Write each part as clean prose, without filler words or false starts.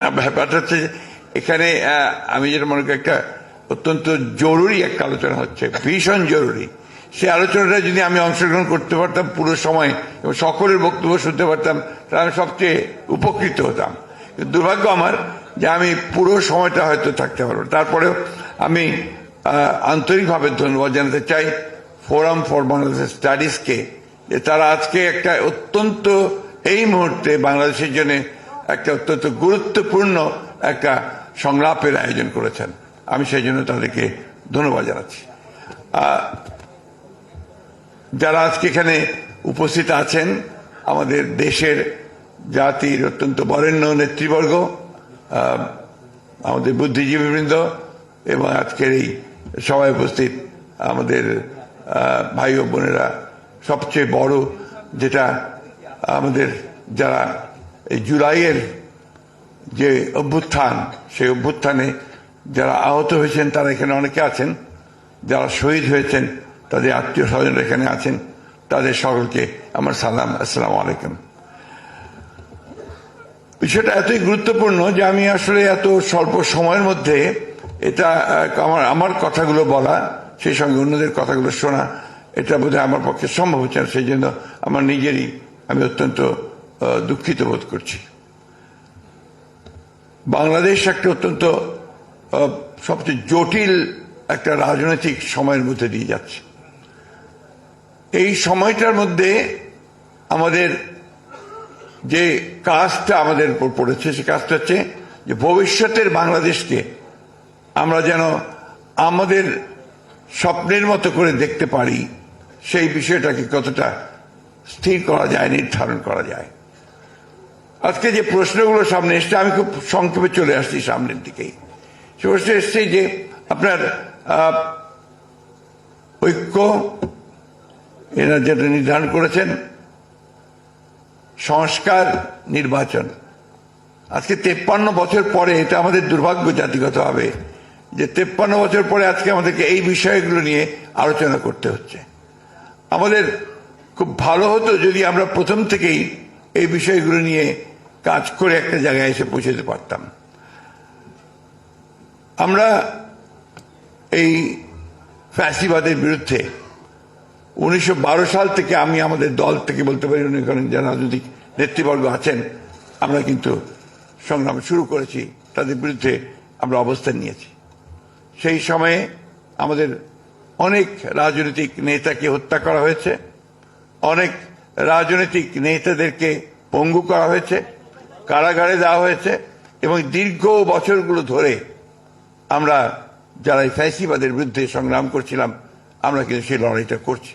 ব্যাপারটা হচ্ছে এখানে আমি যেটা মনে করি একটা অত্যন্ত জরুরি একটা আলোচনা হচ্ছে, ভীষণ জরুরি। সেই আলোচনাটা যদি আমি অংশগ্রহণ করতে পারতাম পুরো সময় এবং সকলের বক্তব্য শুনতে পারতাম, তাহলে আমি সবচেয়ে উপকৃত হতাম। দুর্ভাগ্য আমার যে আমি পুরো সময়টা হয়তো থাকতে পারবো। তারপরেও আমি আন্তরিকভাবে ধন্যবাদ জানাতে চাই ফোরাম ফর বাংলাদেশ স্টাডিজকে, যে তারা আজকে একটা অত্যন্ত এই মুহূর্তে বাংলাদেশের জন্য একটা অত্যন্ত গুরুত্বপূর্ণ একটা সংলাপের আয়োজন করেছেন। আমি সেই জন্য তাদেরকে ধন্যবাদ জানাচ্ছি। যারা আজকে এখানে উপস্থিত আছেন, আমাদের দেশের জাতির অত্যন্ত বরেণ্য নেতৃবর্গ, আমাদের বুদ্ধিজীবীবৃন্দ এবং আজকের এই সভায় উপস্থিত আমাদের ভাই ও বোনেরা, সবচেয়ে বড় যেটা আমাদের যারা এই জুলাইয়ের যে অভ্যুত্থান, সেই অভ্যুত্থানে যারা আহত হয়েছেন তারা এখানে অনেকে আছেন, যারা শহীদ হয়েছেন তাদের আত্মীয় স্বজনরা এখানে আছেন, তাদের সকলকে আমার সালাম, আসসালামু আলাইকুম। বিষয়টা এতই গুরুত্বপূর্ণ যে আমি আসলে এত স্বল্প সময়ের মধ্যে এটা আমার কথাগুলো বলা, সেই সঙ্গে অন্যদের কথাগুলো শোনা, এটা বোধহয় আমার পক্ষে সম্ভব হচ্ছে না। সেই জন্য আমার নিজেরই আমি অত্যন্ত দুঃখিত বোধ করছি। বাংলাদেশ একটা অত্যন্ত সবচেয়ে জটিল একটা রাজনৈতিক সময়ের মধ্যে দিয়ে যাচ্ছে। এই সময়টার মধ্যে আমাদের যে কাজটা আমাদের উপর পড়েছে, সে কাজটা হচ্ছে যে ভবিষ্যতের বাংলাদেশকে আমরা যেন আমাদের স্বপ্নের মতো করে দেখতে পারি, সেই বিষয়টাকে কতটা স্থির করা যায়, নির্ধারণ করা যায়। আজকে যে প্রশ্নগুলো সামনে এসছে, আমি খুব সংক্ষেপে চলে আসছি সামনের দিকেই। সে প্রশ্ন এসছে যে আপনার ঐক্য, এরা যেটা নির্ধারণ করেছেন সংস্কার, নির্বাচন। আজকে 53 বছর পরে, এটা আমাদের দুর্ভাগ্য জাতিগতভাবে যে 53 বছর পরে আজকে আমাদেরকে এই বিষয়গুলো নিয়ে আলোচনা করতে হচ্ছে। আমাদের খুব ভালো হতো যদি আমরা প্রথম থেকেই এই বিষয়গুলো নিয়ে কাজ করে একটা জায়গায় এসে পৌঁছতে পারতাম। আমরা এই ফ্যাসিবাদের বিরুদ্ধে 1912 সাল থেকে আমি আমাদের দল থেকে বলতে পারি, যারা রাজনৈতিক নেতৃবর্গ আছেন, আমরা কিন্তু সংগ্রাম শুরু করেছি, তাদের বিরুদ্ধে আমরা অবস্থান নিয়েছি। সেই সময়ে আমাদের অনেক রাজনৈতিক নেতাকে হত্যা করা হয়েছে, অনেক রাজনৈতিক নেতাদেরকে পঙ্গু করা হয়েছে, কারাগারে দেওয়া হয়েছে, এবং দীর্ঘ বছরগুলো ধরে আমরা যারা ফ্যাসিবাদের বিরুদ্ধে সংগ্রাম করছিলাম, আমরা কিন্তু সেই লড়াইটা করছি।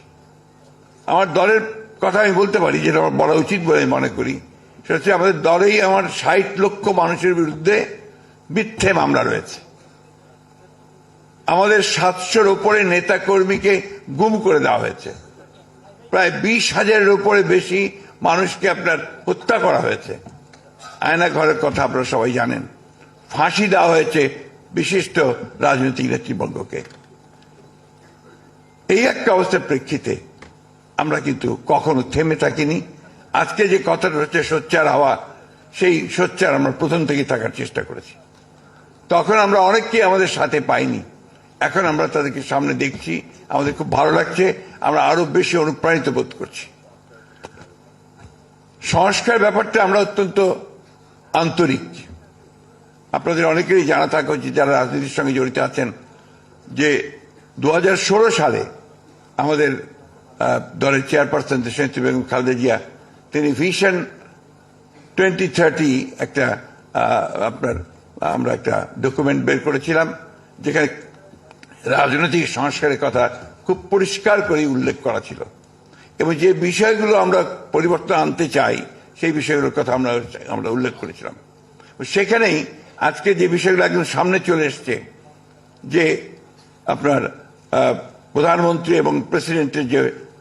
আমার দলের কথা আমি বলতে পারি, যেটা আমার বলা উচিত বলে আমি মনে করি, সেটা হচ্ছে আমাদের দলেই আমার 60 লক্ষ মানুষের বিরুদ্ধে মিথ্যে মামলা রয়েছে। আমাদের 700-র উপরে নেতা কর্মীকে গুম করে দেওয়া হয়েছে, প্রায় 20,000-এর উপরে বেশি মানুষকে আপনার হত্যা করা হয়েছে। আয়না ঘরের কথা আপনারা সবাই জানেন। ফাঁসি দেওয়া হয়েছে বিশিষ্ট রাজনৈতিক নেতৃবর্গকে। এই একটা অবস্থার প্রেক্ষিতে আমরা কিন্তু কখনো থেমে থাকিনি। আজকে যে কথাটা হচ্ছে সোচ্চার হওয়া, সেই সোচ্চার আমরা প্রথম থেকে থাকার চেষ্টা করেছি। তখন আমরা অনেককে আমাদের সাথে পাইনি, এখন আমরা তাদেরকে সামনে দেখছি, আমাদের খুব ভালো লাগছে, আমরা আরো বেশি অনুপ্রাণিত বোধ করছি। সংস্কার ব্যাপারটা আমরা অত্যন্ত আন্তরিক। আপনাদের অনেকেরই জানা থাকা উচিত যারা রাজনীতির সঙ্গে জড়িত আছেন, যে 2016 সালে আমাদের দলের চেয়ারপারসন দেশনেত্রী বেগম খালেদা জিয়া, তিনি ভিশন 2030 একটা আমরা একটা ডকুমেন্ট বের করেছিলাম, যেখানে রাজনৈতিক সংস্কারের কথা খুব পরিষ্কার করে উল্লেখ করা ছিল, এবং যে বিষয়গুলো আমরা পরিবর্তন আনতে চাই সেই বিষয়গুলোর কথা আমরা উল্লেখ করেছিলাম। সেখানেই আজকে যে বিষয়গুলো একদম সামনে চলে এসছে, যে আপনার প্রধানমন্ত্রী এবং প্রেসিডেন্টের যে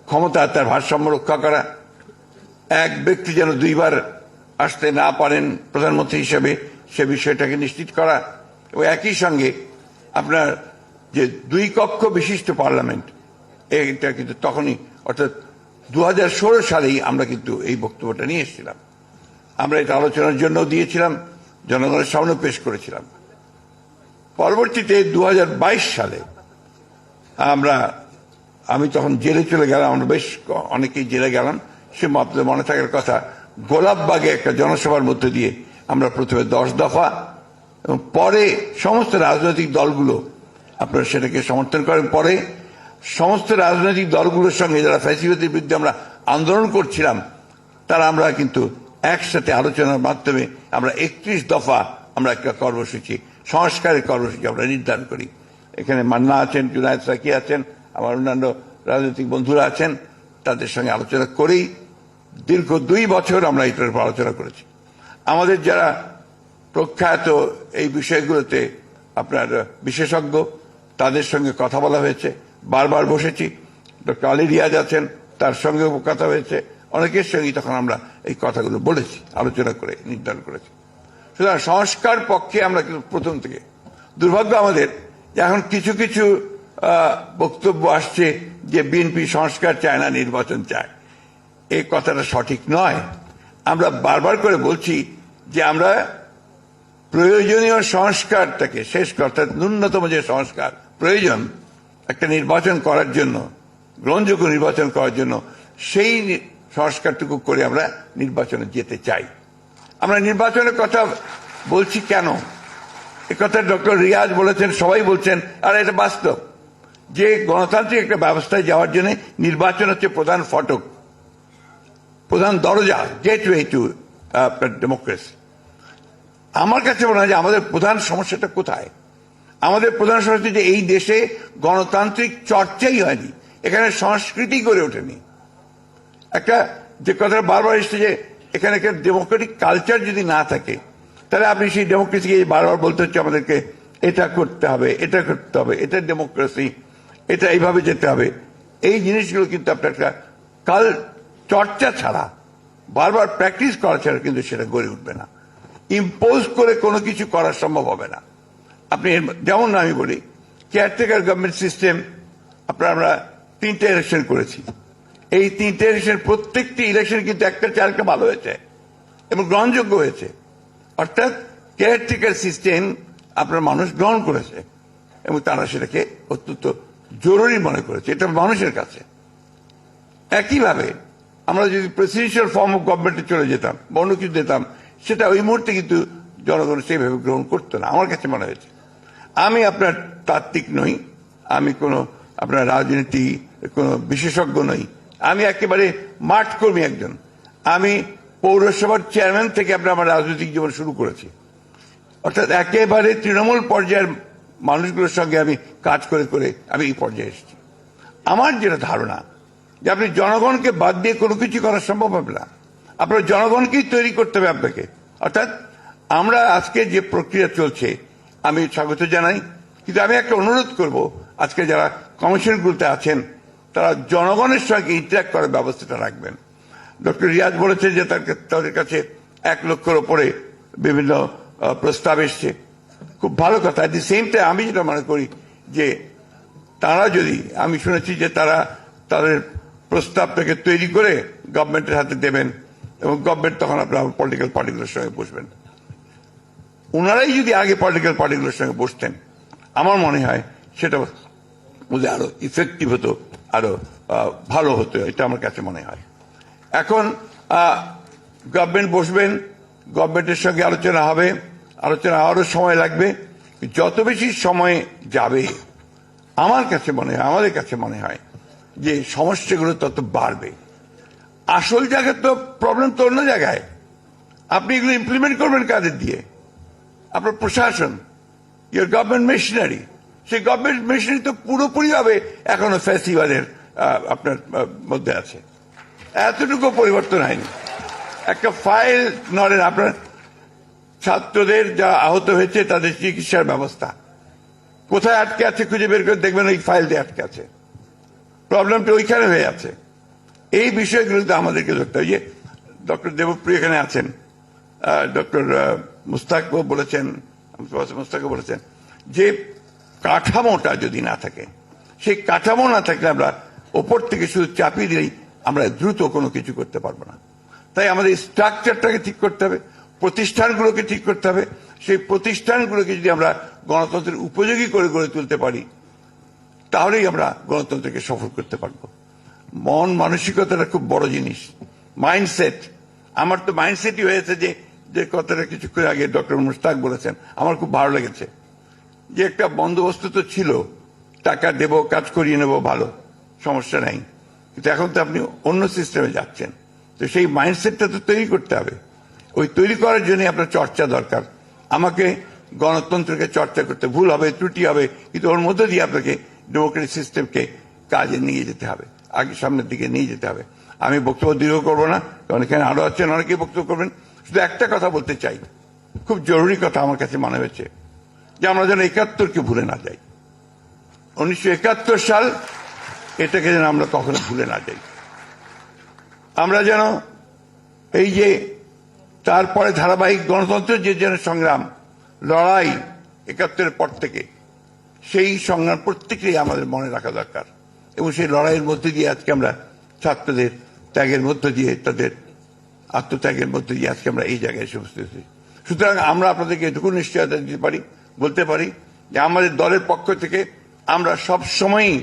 ক্ষমতা, তার ভারসাম্য রক্ষা করা, এক ব্যক্তি যেন দুইবার আসতে না পারেন প্রধানমন্ত্রী হিসেবে, সে বিষয়টাকে নিশ্চিত করা, এবং একই সঙ্গে আপনার যে 2 কক্ষ বিশিষ্ট পার্লামেন্ট, এটা কিন্তু তখনই, অর্থাৎ 2016 সালেই আমরা কিন্তু এই বক্তব্যটা নিয়ে এসেছিলাম। আমরা এটা আলোচনার জন্য দিয়েছিলাম, জনগণের সামনে পেশ করেছিলাম। পরবর্তীতে 2022 সালে আমি তখন জেলে চলে গেলাম, আমরা বেশ অনেকেই জেলে গেলাম। সে আপনাদের মনে থাকার কথা, গোলাপবাগে একটা জনসভার মধ্যে দিয়ে আমরা প্রথমে 10 দফা এবং পরে সমস্ত রাজনৈতিক দলগুলো আপনারা সেটাকে সমর্থন করেন। পরে সমস্ত রাজনৈতিক দলগুলোর সঙ্গে যারা ফ্যাসিবাদের বিরুদ্ধে আমরা আন্দোলন করছিলাম তারা আমরা কিন্তু একসাথে আলোচনার মাধ্যমে আমরা 31 দফা আমরা একটা কর্মসূচি, সংস্কারের কর্মসূচি আমরা নির্ধারণ করি। এখানে মান্না আছেন, জুনায়েদ সাকি আছেন, আমার অন্যান্য রাজনৈতিক বন্ধুরা আছেন, তাদের সঙ্গে আলোচনা করেই দীর্ঘ 2 বছর আমরা এটার উপর আলোচনা করেছি। আমাদের যারা প্রখ্যাত এই বিষয়গুলোতে আপনার বিশেষজ্ঞ, তাদের সঙ্গে কথা বলা হয়েছে, বারবার বসেছি। ডক্টর আলী রিয়াজ আছেন, তার সঙ্গেও কথা হয়েছে, অনেকের সঙ্গে তখন আমরা এই কথাগুলো বলেছি, আলোচনা করে নির্ধারণ করেছি। সুতরাং সংস্কার পক্ষে আমরা কিন্তু প্রথম থেকে। দুর্ভাগ্য আমাদের এখন কিছু কিছু বক্তব্য আসছে যে বিএনপি সংস্কার চায় না, নির্বাচন চায়। এই কথাটা সঠিক নয়। আমরা বারবার করে বলছি যে আমরা প্রয়োজনীয় সংস্কারটাকে শেষ করতে, ন্যূনতম যে সংস্কার প্রয়োজন একটা নির্বাচন করার জন্য, গ্রহণযোগ্য নির্বাচন করার জন্য, সেই সংস্কারটুকু করে আমরা নির্বাচনে যেতে চাই। আমরা নির্বাচনের কথা বলছি কেন? এ কথা ডক্টর রিয়াজ বলেছেন, সবাই বলছেন, আর এটা বাস্তব যে গণতান্ত্রিক একটা ব্যবস্থায় যাওয়ার জন্য নির্বাচন হচ্ছে প্রধান ফটক, প্রধান দরজা, গেটওয়ে টু ডেমোক্রেসি। আমার কাছে মনে হয় যে আমাদের প্রধান সমস্যাটা কোথায়? আমাদের প্রধান সমস্যা যে এই দেশে গণতান্ত্রিক চর্চাই হয়নি, এখানে সংস্কৃতি গড়ে ওঠেনি। একটা যে কথাটা বারবার এসছে যে এখানে একটা ডেমোক্রেটিক কালচার যদি না থাকে, তাহলে আপনি সেই ডেমোক্রেসিকে বারবার বলতে হচ্ছে আমাদেরকে এটা করতে হবে, এটা করতে হবে, এটা ডেমোক্রেসি, এটা এইভাবে যেতে হবে। এই জিনিসগুলো কিন্তু আপনার একটা কাল চর্চা ছাড়া, বারবার প্র্যাকটিস করা ছাড়া কিন্তু সেটা গড়ে উঠবে না। ইম্পোজ করে কোনো কিছু করা সম্ভব হবে না। আপনি যেমন আমি বলি, কেয়ারটেকার গভর্নমেন্ট সিস্টেম আমরা 3টে ইলেকশন করেছি। এই 3টে ইলেকশন, প্রত্যেকটি ইলেকশন কিন্তু একটা চালটা ভালো হয়েছে এবং গ্রহণযোগ্য হয়েছে। অর্থাৎ কেয়ারটেকার সিস্টেম আপনার মানুষ গ্রহণ করেছে এবং তারা সেটাকে অত্যন্ত জরুরি মনে করেছে, এটা মানুষের কাছে। একইভাবে আমরা যদি প্রেসিডেন্সিয়াল ফর্ম অফ গভর্নমেন্টে চলে যেতাম বা অন্য কিছু দিতাম, সেটা ওই মুহূর্তে কিন্তু জনগণ সেইভাবে গ্রহণ করতো না, আমার কাছে মনে হয়েছে। আমি আপনার তাত্ত্বিক নই, আমি কোনো আপনার রাজনীতি কোনো বিশেষজ্ঞ নই, আমি একেবারে মাঠ কর্মী একজন। আমি পৌরসভার চেয়ারম্যান থেকে আমার রাজনৈতিক জীবন শুরু করেছি। অর্থাৎ একেবারে তৃণমূল পর্যায়ের মানুষগুলোর সঙ্গে আমি কাজ করে করে আমি এই পর্যায়ে এসেছি। আমার যেটা ধারণা যে আপনি জনগণকে বাদ দিয়ে কোনো কিছু করা সম্ভব হবে না, আপনার জনগণকেই তৈরি করতে হবে আপনাকে। অর্থাৎ আমরা আজকে যে প্রক্রিয়া চলছে আমি স্বাগত জানাই, কিন্তু আমি একটা অনুরোধ করব, আজকে যারা কমিশনগুলোতে আছেন তারা জনগণের সঙ্গে ইন্টারাক্ট করার ব্যবস্থাটা রাখবেন। ডক্টর রিয়াজ বলেছেন যে তাদের কাছে 1 লক্ষের ওপরে বিভিন্ন প্রস্তাব এসছে, খুব ভালো কথা। এট দি সেম টাইম আমি যেটা মনে করি যে তারা যদি, আমি শুনেছি যে তারা তাদের প্রস্তাবটাকে তৈরি করে গভর্নমেন্টের হাতে দেবেন এবং গভর্নমেন্ট তখন আপনার পলিটিক্যাল পার্টিগুলোর সঙ্গে বসবেন। ওনারাই যদি আগে পলিটিক্যাল পার্টিগুলোর সঙ্গে বসতেন, আমার মনে হয় সেটা বুঝে আরো ইফেক্টিভ হতো, আরো ভালো হতো, এটা আমার কাছে মনে হয়। এখন গভর্নমেন্ট বসবেন, গভর্নমেন্টের সঙ্গে আলোচনা হবে, আলোচনা আরো সময় লাগবে। যত বেশি সময় যাবে আমার কাছে মনে হয়, আমাদের কাছে মনে হয় যে সমস্যাগুলো তত বাড়বে। আসল জায়গায় তো প্রবলেম তো অন্য জায়গায়। আপনি এগুলো ইমপ্লিমেন্ট করবেন কাদের দিয়ে? আপনার প্রশাসন, ইউর গভর্নমেন্ট মেশিনারি, সেই গভর্নমেন্ট মেশিনারি তো পুরোপুরি ভাবে এখনো ফ্যাসিবাদের আপনার মধ্যে আছে, এতটুকু পরিবর্তন হয়নি। একটা ফাইল নড়েন, আপনার ছাত্রদের যা আহত হয়েছে তাদের চিকিৎসার ব্যবস্থা কোথায় আটকে আছে খুঁজে বের করে দেখবেন ওই ফাইল দিয়ে আটকে আছে, প্রবলেমটা ওইখানে হয়ে আছে। এই বিষয়গুলোতে আমাদেরকে ধরতে হয়। যে ডক্টর দেবপ্রিয় এখানে আছেন, ডক্টর মুস্তাক বলেছেন, যে কাঠামোটা যদি না থাকে, সেই কাঠামো না থাকলে আমরা ওপর থেকে শুধু চাপিয়ে দিলেই আমরা দ্রুত কোনো কিছু করতে পারবো না। তাই আমাদের স্ট্রাকচারটাকে ঠিক করতে হবে, প্রতিষ্ঠানগুলোকে ঠিক করতে হবে। সেই প্রতিষ্ঠানগুলোকে যদি আমরা গণতন্ত্রের উপযোগী করে গড়ে তুলতে পারি, তাহলেই আমরা গণতন্ত্রকে সফল করতে পারবো। মন মানসিকতাটা খুব বড় জিনিস, মাইন্ডসেট। আমার তো মাইন্ডসেটই হয়েছে যে কথাটা কিছুক্ষণ আগে ডক্টর মুশতাক বলেছেন, আমার খুব ভালো লেগেছে যে একটা বন্দোবস্ত তো ছিল, টাকা দেব, কাজ করিয়ে নেব, ভালো, সমস্যা নাই। কিন্তু এখন তো আপনি অন্য সিস্টেমে যাচ্ছেন, তো সেই মাইন্ডসেটটা তো তৈরি করতে হবে। ওই তৈরি করার জন্য আপনার চর্চা দরকার। আমাকে গণতন্ত্রকে চর্চা করতে, ভুল হবে, ত্রুটি হবে, কিন্তু ওর মধ্যে দিয়ে আপনাকে ডেমোক্রেটিক সিস্টেমকে কাজে নিয়ে যেতে হবে, আগে সামনের দিকে নিয়ে যেতে হবে। আমি বক্তব্য দীর্ঘ করবো না, কারণ এখানে আরো আছেন, অনেকেই বক্তব্য করবেন। শুধু একটা কথা বলতে চাই, খুব জরুরি কথা আমার কাছে মনে হয়েছে, যে আমরা যেন ৭১কে ভুলে না যাই। ১৯৭১ সাল, এটাকে যেন আমরা কখনো ভুলে না যাই। আমরা যেন এই যে তারপরে ধারাবাহিক গণতন্ত্রের যে যেন সংগ্রাম, লড়াই ৭১-এর পর থেকে, সেই সংগ্রাম প্রত্যেকেই আমাদের মনে রাখা দরকার। এবং সেই লড়াইয়ের মধ্যে দিয়ে আজকে আমরা ছাত্রদের ত্যাগের মধ্য দিয়ে, তাদের আত্মত্যাগের মধ্যে দিয়ে আজকে আমরা এই জায়গায় এসে উপস্থিত হয়েছি। সুতরাং আমরা আপনাদেরকে এটুকু নিশ্চয়তা দিতে পারি, বলতে পারি যে আমাদের দলের পক্ষ থেকে আমরা সব সময়ই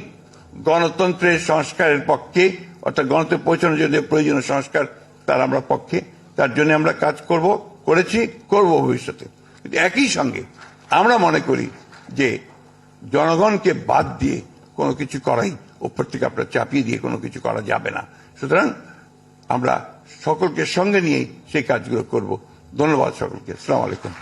গণতন্ত্রের সংস্কারের পক্ষে, অর্থাৎ গণতন্ত্রে পৌঁছানোর জন্য প্রয়োজনীয় সংস্কার, তার আমরা পক্ষে, তার জন্য আমরা কাজ করেছি, করব ভবিষ্যতে। কিন্তু একই সঙ্গে আমরা মনে করি যে জনগণকে বাদ দিয়ে কোনো কিছু করাই, উপর থেকে আপনার চাপিয়ে দিয়ে কোনো কিছু করা যাবে না। সুতরাং আমরা সকলকে সঙ্গে নিয়েই সেই কাজগুলো করব। ধন্যবাদ সকলকে। আসসালামু আলাইকুম।